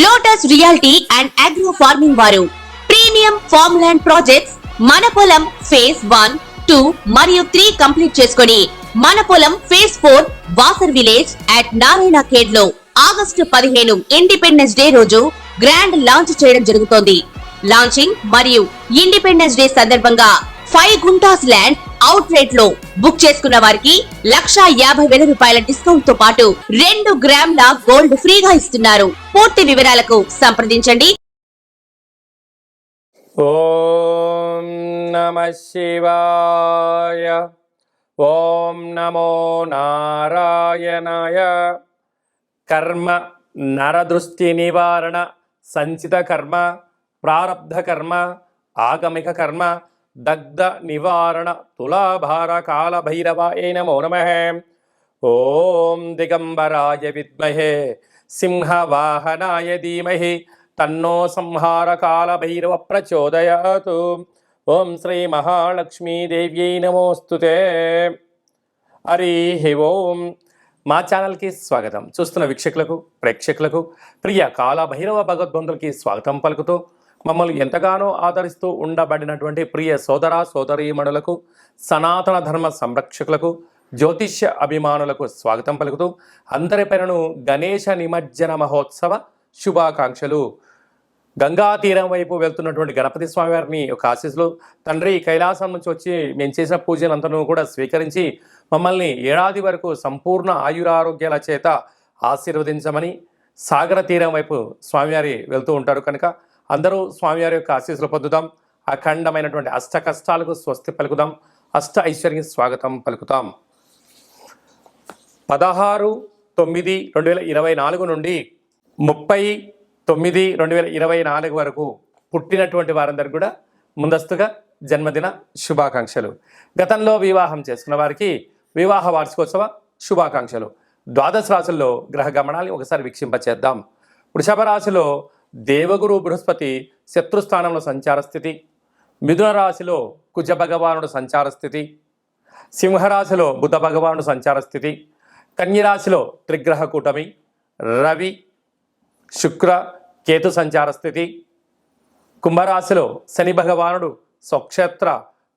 Lotus reality and agro farming వారు premium farm land projects మన పొలం ఫేజ్ 1, 2 మరియు 3 కంప్లీట్ చేసుకొని మన పొలం phase 4 Wasar village at Narayana Khed లో ఆగస్టు 15 ఇండిపెండెన్స్ డే రోజు గ్రాండ్ లాంచ్ చేయడం జరుగుతోంది. లాంచింగ్ మరియు ఇండిపెండెన్స్ డే సందర్భంగా 5 గుంటాస్ ల్యాండ్ అవుట్ రేట్ లో బుక్ చేసుకున్న వారికి 1,50,000 రూపాయల డిస్కౌంట్ తో పాటు 2 గ్రాముల గోల్డ్ ఫ్రీగా ఇస్తున్నారు. పూర్తి వివరాలకు సంప్రదించండి. ఓం నమః శివాయ. ఓం నమో నారాయణాయ. కర్మ నరదృష్టి నివారణ సంచిత కర్మ ప్రారబ్ధ కర్మ ఆగమిక కర్మ దగ్ధ నివారణ తులాభార కాల భైరవాయ నమో నమః. ఓం దిగంబరాయ విద్మహే సింహవాహనాయ ధీమహి తన్నో సంహార కాల భైరవ ప్రచోదయాతు. ఓం శ్రీ మహాలక్ష్మీదేవ్యై నమోస్తుతే. హరి ఓం. మా ఛానల్కి స్వాగతం. చూస్తున్న వీక్షకులకు ప్రేక్షకులకు ప్రియ కాల భైరవ భగవద్బంధులకి స్వాగతం పలుకుతూ మమ్మల్ని ఎంతగానో ఆదరిస్తూ ఉండబడినటువంటి ప్రియ సోదర సోదరీమణులకు సనాతన ధర్మ సంరక్షకులకు జ్యోతిష్య అభిమానులకు స్వాగతం పలుకుతూ అందరి పేరును గణేశ నిమజ్జన మహోత్సవ శుభాకాంక్షలు. గంగా తీరం వైపు వెళ్తున్నటువంటి గణపతి స్వామి వారిని ఒక ఆశీస్సులు. తండ్రి కైలాసం నుంచి వచ్చి మేము చేసిన పూజలంతను కూడా స్వీకరించి మమ్మల్ని ఏడాది వరకు సంపూర్ణ ఆయురారోగ్యాల చేత ఆశీర్వదించమని సాగర తీరం వైపు స్వామివారి వెళ్తూ ఉంటారు కనుక అందరూ స్వామివారి యొక్క ఆశీస్సులు పొందుదాం. అఖండమైనటువంటి అష్ట కష్టాలకు స్వస్తి పలుకుదాం. అష్ట ఐశ్వర్యం స్వాగతం పలుకుతాం. 16/9/2024 నుండి 30/9/2024 వరకు పుట్టినటువంటి వారందరికీ కూడా ముందస్తుగా జన్మదిన శుభాకాంక్షలు. గతంలో వివాహం చేసుకున్న వారికి వివాహ వార్షికోత్సవ శుభాకాంక్షలు. ద్వాదశ రాశుల్లో గ్రహ గమనాన్ని ఒకసారి వీక్షింపచేద్దాం. వృషభ రాశిలో దేవగురు బృహస్పతి శత్రుస్థానంలో సంచార స్థితి. మిథున రాశిలో కుజ భగవానుడు సంచార స్థితి. సింహరాశిలో బుధ భగవానుడు సంచార స్థితి. కన్యరాశిలో త్రిగ్రహ కూటమి రవి శుక్ర కేతు సంచార స్థితి. కుంభరాశిలో శని భగవానుడు స్వక్షేత్ర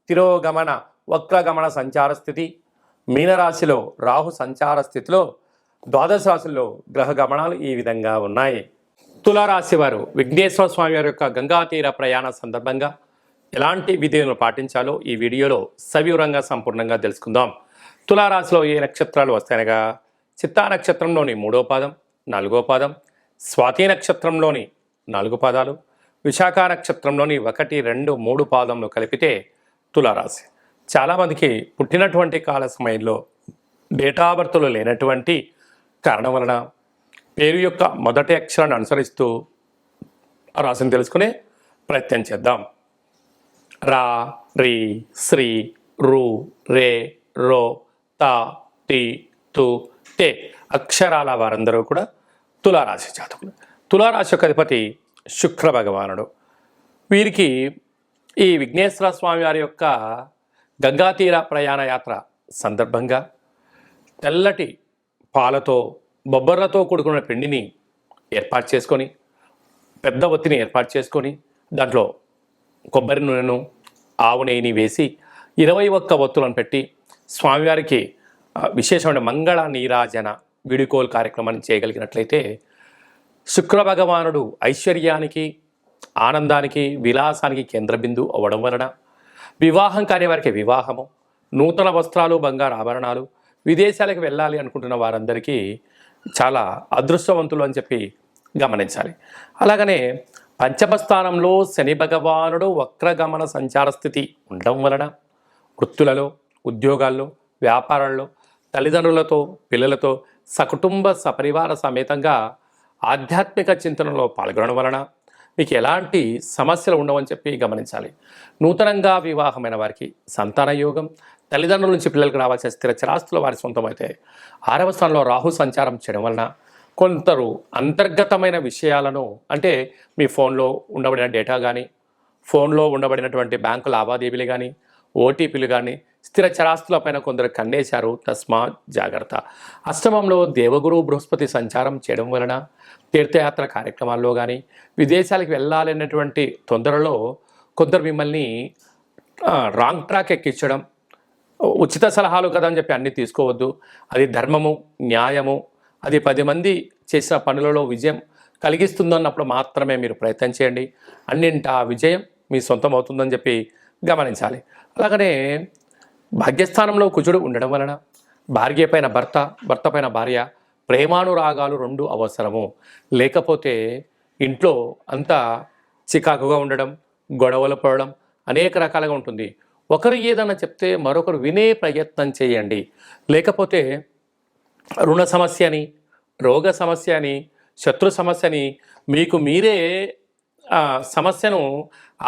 తిరోగమన వక్రగమన సంచార స్థితి. మీనరాశిలో రాహు సంచార స్థితిలో ద్వాదశ రాశుల్లో గ్రహ గమనాలు ఈ విధంగా ఉన్నాయి. తులారాశి వారు విఘ్నేశ్వర స్వామి వారి యొక్క గంగా తీర ప్రయాణ సందర్భంగా ఎలాంటి విధులను పాటించాలో ఈ వీడియోలో సవివరంగా సంపూర్ణంగా తెలుసుకుందాం. తులారాశిలో ఏ నక్షత్రాలు వస్తాయనగా చిత్తా నక్షత్రంలోని 3వ పాదం 4వ పాదం, స్వాతి నక్షత్రంలోని 4 పాదాలు, విశాఖ నక్షత్రంలోని 1, 2, 3 పాదంలో కలిపితే తులారాశి. చాలామందికి పుట్టినటువంటి కాల సమయంలో డేటా ఆఫ్ బర్త్లో లేనటువంటి కారణం వలన పేరు యొక్క మొదటి అక్షరాన్ని అనుసరిస్తూ ఆ రాశిని తెలుసుకునే ప్రయత్నం చేద్దాం. రా, రి, శ్రీ, రు, రే, రో, తా, తి, తు, తే అక్షరాల వారందరూ కూడా తులారాశి జాతకులు. తులారాశి యొక్క అధిపతి శుక్ర భగవానుడు. వీరికి ఈ విఘ్నేశ్వర స్వామి వారి యొక్క గంగాతీర ప్రయాణ యాత్ర సందర్భంగా తెల్లటి పాలతో బొబ్బర్లతో కూడుకున్న పిండిని ఏర్పాటు చేసుకొని పెద్ద ఒత్తిని ఏర్పాటు చేసుకొని దాంట్లో కొబ్బరి నూనెను ఆవు నెయ్యిని వేసి 21 ఒత్తులను పెట్టి స్వామివారికి విశేషమైన మంగళ నీరాజన వీడుకోలు కార్యక్రమాన్ని చేయగలిగినట్లయితే శుక్ర భగవానుడు ఐశ్వర్యానికి ఆనందానికి విలాసానికి కేంద్ర బిందు అవ్వడం వలన వివాహం కాని వారికి వివాహము, నూతన వస్త్రాలు బంగారు ఆభరణాలు, విదేశాలకు వెళ్ళాలి అనుకుంటున్న వారందరికీ చాలా అదృష్టవంతులు అని చెప్పి గమనించాలి. అలాగనే పంచమ స్థానంలో శని భగవానుడు వక్రగమన సంచార స్థితి ఉండడం వలన వృత్తులలో, ఉద్యోగాల్లో, వ్యాపారాల్లో తల్లిదండ్రులతో పిల్లలతో సకుటుంబ సపరివార సమేతంగా ఆధ్యాత్మిక చింతనలో పాల్గొనడం వలన మీకు ఎలాంటి సమస్యలు ఉండవని చెప్పి గమనించాలి. నూతనంగా వివాహమైన వారికి సంతాన యోగం, తల్లిదండ్రుల నుంచి పిల్లలకు రావాల్సిన స్థిర చరాస్తులు వారి సొంతమైతే 6వ స్థానంలో రాహు సంచారం చేయడం వలన కొందరు అంతర్గతమైన విషయాలను అంటే మీ ఫోన్లో ఉండబడిన డేటా కానీ, ఫోన్లో ఉండబడినటువంటి బ్యాంకు లావాదేవీలు కానీ, ఓటీపీలు కానీ స్థిర చరాస్తులపైన కొందరు కన్నేశారు, తస్మాత్ జాగ్రత్త. అష్టమంలో దేవగురు బృహస్పతి సంచారం చేయడం వలన తీర్థయాత్ర కార్యక్రమాల్లో కానీ విదేశాలకు వెళ్ళాలన్నటువంటి తొందరలో కొందరు మిమ్మల్ని రాంగ్ ట్రాక్ ఎక్కించడం, ఉచిత సలహాలు కదా అని చెప్పి అన్నీ తీసుకోవద్దు. అది ధర్మము, న్యాయము, అది 10 మంది చేసిన పనులలో విజయం కలిగిస్తుందన్నప్పుడు మాత్రమే మీరు ప్రయత్నం చేయండి. అన్నింటా విజయం మీ సొంతం అవుతుందని చెప్పి గమనించాలి. అలాగనే భాగ్యస్థానంలో కుజుడు ఉండడం వలన భార్య పైన భర్త, భర్త పైన భార్య, ప్రేమానురాగాలు 2 అవసరము. లేకపోతే ఇంట్లో అంతా చికాకుగా ఉండడం, గొడవలు పడడం అనేక రకాలుగా ఉంటుంది. ఒకరు ఏదన్నా చెప్తే మరొకరు వినే ప్రయత్నం చేయండి. లేకపోతే రుణ సమస్యని, రోగ సమస్యని, శత్రు సమస్యని మీకు మీరే సమస్యను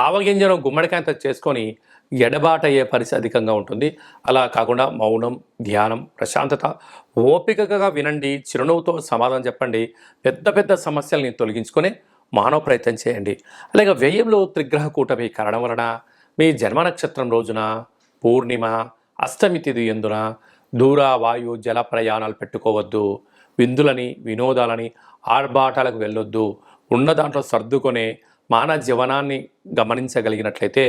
ఆవగింజను గుమ్మడికాయంత చేసుకొని ఎడబాటు అయ్యే పరిస్థితి అధికంగా ఉంటుంది. అలా కాకుండా మౌనం, ధ్యానం, ప్రశాంతత, ఓపికగా వినండి, చిరునవ్వుతో సమాధానం చెప్పండి. పెద్ద పెద్ద సమస్యల్ని తొలగించుకొని మానవ ప్రయత్నం చేయండి. అలాగే వ్యయంలో త్రిగ్రహ కూటమి కారణం వలన మీ జన్మ నక్షత్రం రోజున పూర్ణిమ, అష్టమి తిథి ఎందున దూర వాయు జల ప్రయాణాలు పెట్టుకోవద్దు. విందులని, వినోదాలని, ఆర్భాటాలకు వెళ్ళొద్దు. ఉన్న దాంట్లో సర్దుకొనే మానవ జీవనాన్ని గమనించగలిగినట్లయితే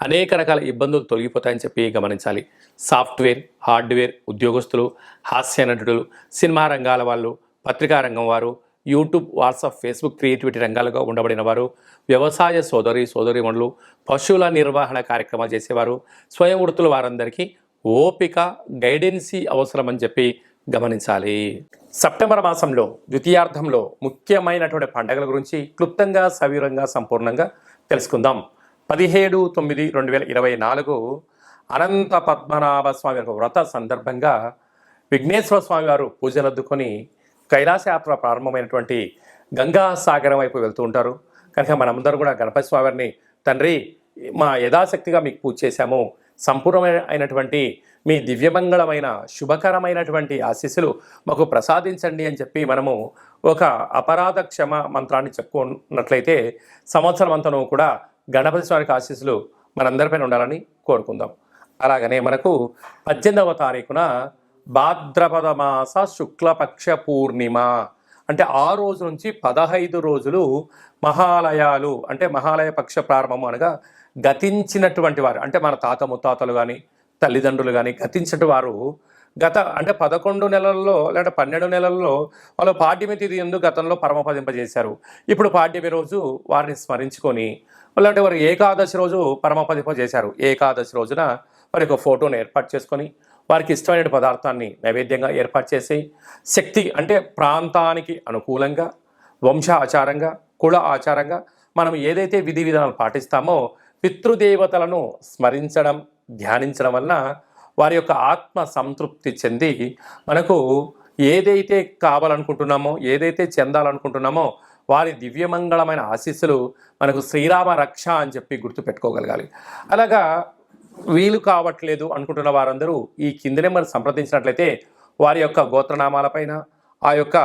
అనేక రకాల ఇబ్బందులు తొలగిపోతాయని చెప్పి గమనించాలి. సాఫ్ట్వేర్, హార్డ్వేర్ ఉద్యోగస్తులు, హాస్య నటులు, సినిమా రంగాల వాళ్ళు, పత్రికా రంగం వారు, యూట్యూబ్, వాట్సాప్, ఫేస్బుక్ క్రియేటివిటీ రంగాలుగా ఉండబడిన వారు, వ్యవసాయ సోదరీమణులు, పశువుల నిర్వహణ కార్యక్రమాలు చేసేవారు, స్వయం వృత్తుల వారందరికీ ఓపిక, గైడెన్సీ అవసరమని చెప్పి గమనించాలి. సెప్టెంబర్ మాసంలో ద్వితీయార్థంలో ముఖ్యమైనటువంటి పండుగల గురించి క్లుప్తంగా, సవివరంగా, సంపూర్ణంగా తెలుసుకుందాం. 17/9/2024 అనంత పద్మనాభ స్వామి యొక్క వ్రత సందర్భంగా విఘ్నేశ్వర స్వామి వారు పూజలద్దుకొని కైలాసయాత్ర ప్రారంభమైనటువంటి గంగా సాగరం వైపు వెళ్తూ ఉంటారు. కనుక మనమందరం కూడా గణపతి స్వామిని, తండ్రి మా యథాశక్తిగా మీకు పూజ చేశాము, సంపూర్ణమైనటువంటి మీ దివ్యమంగళమైన శుభకరమైనటువంటి ఆశీస్సులు మాకు ప్రసాదించండి అని చెప్పి మనము ఒక అపరాధ క్షమ మంత్రాన్ని చెప్పుకున్నట్లయితే సంవత్సరం అంతను కూడా గణపతి స్వామికి ఆశీస్సులు మనందరిపైన ఉండాలని కోరుకుందాం. అలాగనే మనకు 18వ తారీఖున భాద్రపద మాస శుక్లపక్ష పూర్ణిమ, అంటే ఆ రోజు నుంచి 15 రోజులు మహాలయాలు, అంటే మహాలయ పక్ష ప్రారంభము అనగా గతించినటువంటి వారు, అంటే మన తాత ముత్తాతలు కానీ తల్లిదండ్రులు కానీ గతించిన వారు అంటే 11 నెలల్లో లేదా 12 నెలల్లో వాళ్ళు పాడ్యమి తిథి ఎందు గతంలో పరమపదింపజేశారు. ఇప్పుడు పాడ్యమి రోజు వారిని స్మరించుకొని, లేదంటే వారు ఏకాదశి రోజు పరమపదింపజేశారు. ఏకాదశి రోజున వారి యొక్క ఫోటోను ఏర్పాటు చేసుకొని వారికి ఇష్టమైన పదార్థాన్ని నైవేద్యంగా ఏర్పాటు చేసి, శక్తి అంటే ప్రాంతానికి అనుకూలంగా, వంశ ఆచారంగా, కుల ఆచారంగా మనం ఏదైతే విధి విధానాలు పాటిస్తామో పితృదేవతలను స్మరించడం, ధ్యానించడం వలన వారి యొక్క ఆత్మ సంతృప్తి చెంది మనకు ఏదైతే కావాలనుకుంటున్నామో, ఏదైతే చెందాలనుకుంటున్నామో వారి దివ్యమంగళమైన ఆశీస్సులు మనకు శ్రీరామ రక్ష అని చెప్పి గుర్తుపెట్టుకోగలగాలి. అలాగా వీలు కావట్లేదు అనుకుంటున్న వారందరూ ఈ కింది నెంబర్ సంప్రదించినట్లయితే వారి యొక్క గోత్రనామాలపైన ఆ యొక్క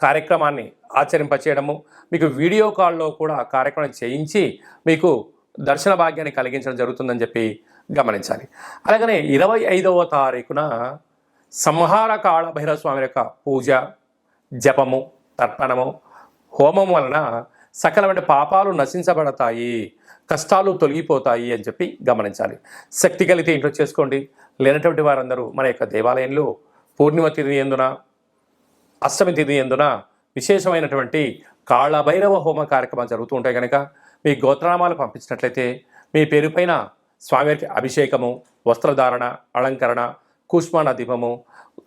కార్యక్రమాన్ని ఆచరింపచేయడము, మీకు వీడియో కాల్లో కూడా కార్యక్రమం చేయించి మీకు దర్శన భాగ్యాన్ని కలిగించడం జరుగుతుందని చెప్పి గమనించాలి. అలాగనే 25వ తారీఖున సంహార కాళ భైరవ స్వామి యొక్క పూజ, జపము, తర్పణము, హోమం వలన సకలమైన పాపాలు నశించబడతాయి, కష్టాలు తొలగిపోతాయి అని చెప్పి గమనించాలి. శక్తి కలిగితే ఇంట్లో చేసుకోండి. లేనటువంటి వారందరూ మన యొక్క దేవాలయంలో పూర్ణిమ తిథి ఎందున, అష్టమి తిథి ఎందున విశేషమైనటువంటి కాళభైరవ హోమ కార్యక్రమాలు జరుగుతూ ఉంటాయి. కనుక మీ గోత్రనామాలు పంపించినట్లయితే మీ పేరు పైన స్వామివారికి అభిషేకము, వస్త్రధారణ, అలంకరణ, కూష్మాణ దీపము,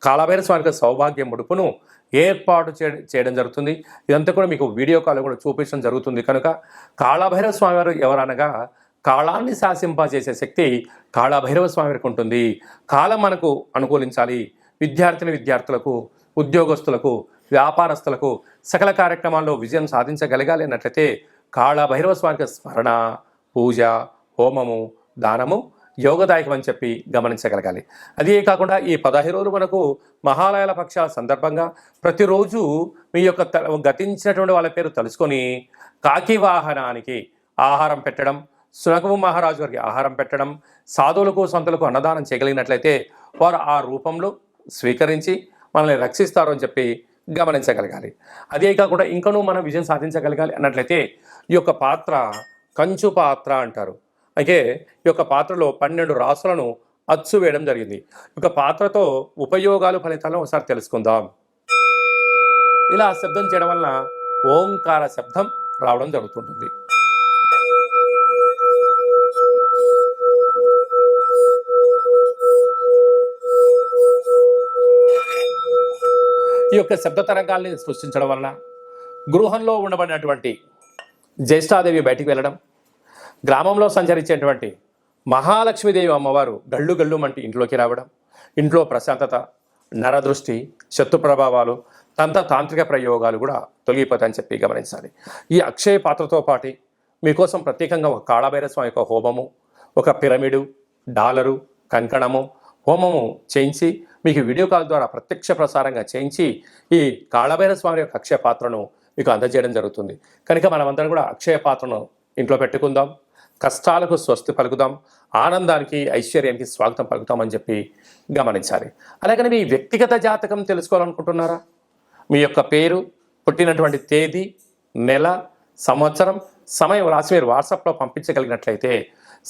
కాళభైరవ స్వామికి సౌభాగ్యం ముడుపును ఏర్పాటు చేయడం జరుగుతుంది. ఇదంతా కూడా మీకు వీడియో కాల్ కూడా చూపించడం జరుగుతుంది. కనుక కాళభైరవ స్వామివారు ఎవరనగా కాలాన్ని శాసింపజేసే శక్తి కాళభైరవ స్వామివారికి ఉంటుంది. కాలం మనకు అనుకూలించాలి. విద్యార్థులకు, ఉద్యోగస్తులకు, వ్యాపారస్తులకు సకల కార్యక్రమాల్లో విజయం సాధించగలగాలి అన్నట్లయితే కాళభైరవ స్వామికి స్మరణ, పూజ, హోమము, దానము యోగదాయకం అని చెప్పి గమనించగలగాలి. అదే కాకుండా ఈ 15 రోజులు మనకు మహాలయాల పక్షాల సందర్భంగా ప్రతిరోజు మీ యొక్క గతించినటువంటి వాళ్ళ పేరు తలుచుకొని కాకి వాహనానికి ఆహారం పెట్టడం, సునకము మహారాజు వారికి ఆహారం పెట్టడం, సాధువులకు సంతులకు అన్నదానం చేయగలిగినట్లయితే వారు ఆ రూపంలో స్వీకరించి మనల్ని రక్షిస్తారు అని చెప్పి గమనించగలగాలి. అదే కాకుండా ఇంకనూ మనం విజయం సాధించగలగాలి అన్నట్లయితే ఈ యొక్క పాత్ర కంచు పాత్ర అంటారు. అయితే ఈ యొక్క పాత్రలో 12 రాసులను అచ్చు వేయడం జరిగింది. ఈ యొక్క పాత్రతో ఉపయోగాలు ఫలితాలను ఒకసారి తెలుసుకుందాం. ఇలా శబ్దం చేయడం వలన ఓంకార శబ్దం రావడం జరుగుతుంటుంది. ఈ యొక్క శబ్ద తరంగాల్ని సృష్టించడం వలన గృహంలో ఉండబడినటువంటి జ్యేష్ఠాదేవి బయటికి వెళ్ళడం, గ్రామంలో సంచరించేటువంటి మహాలక్ష్మీదేవి అమ్మవారు గళ్ళు గళ్ళు మంటి ఇంట్లోకి రావడం, ఇంట్లో ప్రశాంతత, నరదృష్టి, శత్రు ప్రభావాలు, తాంత్రిక ప్రయోగాలు కూడా తొలగిపోతాయని చెప్పి గమనించాలి. ఈ అక్షయ పాత్రతో పాటు మీకోసం ప్రత్యేకంగా ఒక కాళభైరవ స్వామి యొక్క హోమము, ఒక పిరమిడు, డాలరు, కంకణము హోమము చేయించి మీకు వీడియో కాల్ ద్వారా ప్రత్యక్ష ప్రసారంగా చేయించి ఈ కాళభైరవ స్వామి యొక్క అక్షయ పాత్రను మీకు అందజేయడం జరుగుతుంది. కనుక మనమందరం కూడా అక్షయ పాత్రను ఇంట్లో పెట్టుకుందాం, కష్టాలకు స్వస్తి పలుకుదాం, ఆనందానికి ఐశ్వర్యానికి స్వాగతం పలుకుతామని చెప్పి గమనించాలి. అలాగని మీ వ్యక్తిగత జాతకం తెలుసుకోవాలనుకుంటున్నారా? మీ యొక్క పేరు, పుట్టినటువంటి తేదీ, నెల, సంవత్సరం, సమయం రాసి మీరు వాట్సాప్లో పంపించగలిగినట్లయితే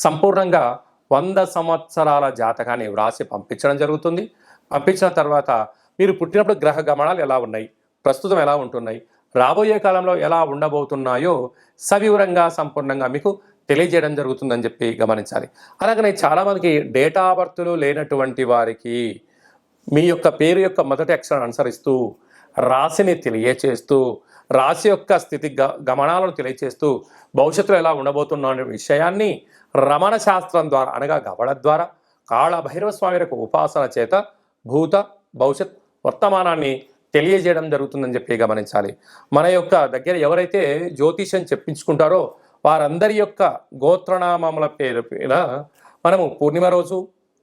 సంపూర్ణంగా 100 సంవత్సరాల జాతకాన్ని వ్రాసి పంపించడం జరుగుతుంది. పంపించిన తర్వాత మీరు పుట్టినప్పుడు గ్రహ గమనాలు ఎలా ఉన్నాయి, ప్రస్తుతం ఎలా ఉంటున్నాయి, రాబోయే కాలంలో ఎలా ఉండబోతున్నాయో సవివరంగా సంపూర్ణంగా మీకు తెలియజేయడం జరుగుతుందని చెప్పి గమనించాలి. అలాగనే చాలామందికి డేటా బర్త్లు లేనటువంటి వారికి మీ యొక్క పేరు యొక్క మొదటి అక్షరాన్ని అనుసరిస్తూ రాశిని తెలియచేస్తూ రాశి యొక్క స్థితి గమనాలను తెలియచేస్తూ భవిష్యత్తులో ఎలా ఉండబోతున్నా అనే విషయాన్ని రమణ శాస్త్రం ద్వారా అనగా గవడ ద్వారా కాళభైరవ స్వామి యొక్క ఉపాసన చేత భూత భవిష్యత్ వర్తమానాన్ని తెలియజేయడం జరుగుతుందని చెప్పి గమనించాలి. మన యొక్క దగ్గర ఎవరైతే జ్యోతిష్యం చెప్పించుకుంటారో వారందరి యొక్క గోత్రనామముల పేరు మనము పూర్ణిమ రోజు,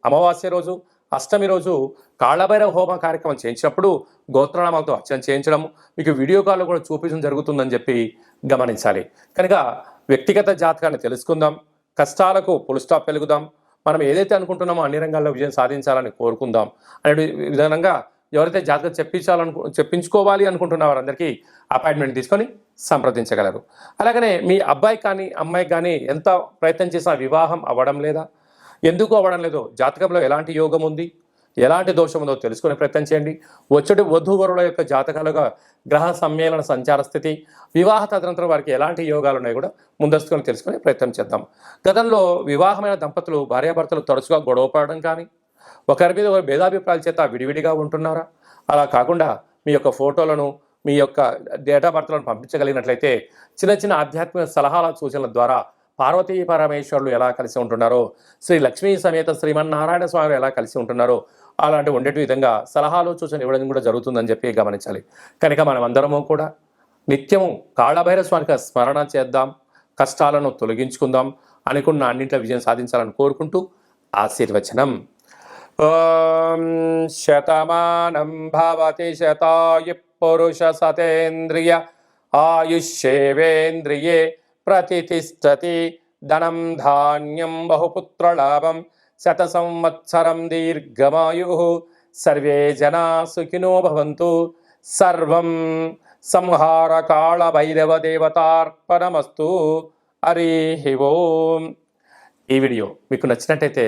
అమావాస్య రోజు, అష్టమి రోజు కాళభైరవ హోమ కార్యక్రమం చేయించినప్పుడు గోత్రనామాలతో అర్చన చేయించడం మీకు వీడియో కాల్లో కూడా చూపించడం జరుగుతుందని చెప్పి గమనించాలి. కనుక వ్యక్తిగత జాతకాన్ని తెలుసుకుందాం, కష్టాలకు ఫుల్ స్టాప్ పెరుగుదాం, మనం ఏదైతే అనుకుంటున్నామో అన్ని రంగాల్లో విజయం సాధించాలని కోరుకుందాం అనే విధానంగా ఎవరైతే జాతకం చెప్పించుకోవాలి అనుకుంటున్న వారందరికీ అపాయింట్మెంట్ తీసుకొని సంప్రదించగలరు. అలాగనే మీ అబ్బాయి కానీ అమ్మాయికి కానీ ఎంత ప్రయత్నం చేసినా వివాహం అవ్వడం లేదా, ఎందుకు అవ్వడం లేదో, జాతకంలో ఎలాంటి యోగం ఉంది, ఎలాంటి దోషం ఉందో తెలుసుకునే ప్రయత్నం చేయండి. వచ్చేటి వధూవరుల యొక్క జాతకాలుగా గ్రహ సమ్మేళన సంచార స్థితి, వివాహ తదనంతరం వారికి ఎలాంటి యోగాలు ఉన్నాయో కూడా ముందస్తుకొని తెలుసుకునే ప్రయత్నం చేద్దాం. గతంలో వివాహమైన దంపతులు భార్యాభర్తలు తరచుగా గొడవపడడం కానీ ఒకరి మీద ఒక భేదాభిప్రాయాల చేత విడివిడిగా ఉంటున్నారా? అలా కాకుండా మీ యొక్క ఫోటోలను, మీ యొక్క డేటా బర్త్లను పంపించగలిగినట్లయితే చిన్న చిన్న ఆధ్యాత్మిక సలహాల సూచనల ద్వారా పార్వతీ పరమేశ్వరులు ఎలా కలిసి ఉంటున్నారో, శ్రీ లక్ష్మీ సమేత శ్రీమన్నారాయణ స్వామి ఎలా కలిసి ఉంటున్నారో అలాంటి ఉండేటి విధంగా సలహాలు సూచనలు ఇవ్వడం కూడా జరుగుతుందని చెప్పి గమనించాలి. కనుక మనం అందరము కూడా నిత్యము కాళభైరవ స్వామికి స్మరణ చేద్దాం, కష్టాలను తొలగించుకుందాం, అనుకున్న అన్నింటిలో విజయం సాధించాలని కోరుకుంటూ ఆశీర్వచనం. ఓం శతమానం భవతి శతాయు పురుష సతేంద్రియ ఆయుష్యేవేంద్రియే ప్రతిష్టతి ధనం ధాన్యం బహుపుత్రలాభం శత సంవత్సరం దీర్ఘమాయు సర్వే జనా సుఖినో భవంతు. సర్వం సంహార కాళ భైరవ దేవతార్పణమస్తు. హరి ఓం. ఈ వీడియో మీకు నచ్చినట్టయితే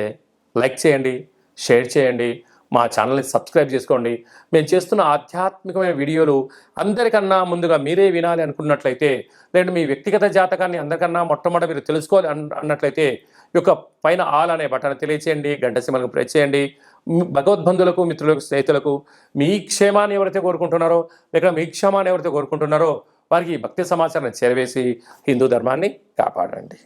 లైక్ చేయండి, షేర్ చేయండి, మా ఛానల్ని సబ్స్క్రైబ్ చేసుకోండి. మేము చేస్తున్న ఆధ్యాత్మికమైన వీడియోలు అందరికన్నా ముందుగా మీరే వినాలి అనుకున్నట్లయితే, లేదంటే మీ వ్యక్తిగత జాతకాన్ని అందరికన్నా మొట్టమొదటి మీరు తెలుసుకోవాలి అన్నట్లయితే ఈ యొక్క పైన ఆల్ అనే బటన్ తెలియచేయండి, గంట సింబల్కి ప్రెస్ చేయండి. భగవద్బంధులకు, మిత్రులకు, స్నేహితులకు మీ క్షేమాన్ని ఎవరైతే కోరుకుంటున్నారో, లేక మీ క్షేమాన్ని ఎవరైతే కోరుకుంటున్నారో వారికి భక్తి సమాచారాన్ని చేరవేసి హిందూ ధర్మాన్ని కాపాడండి.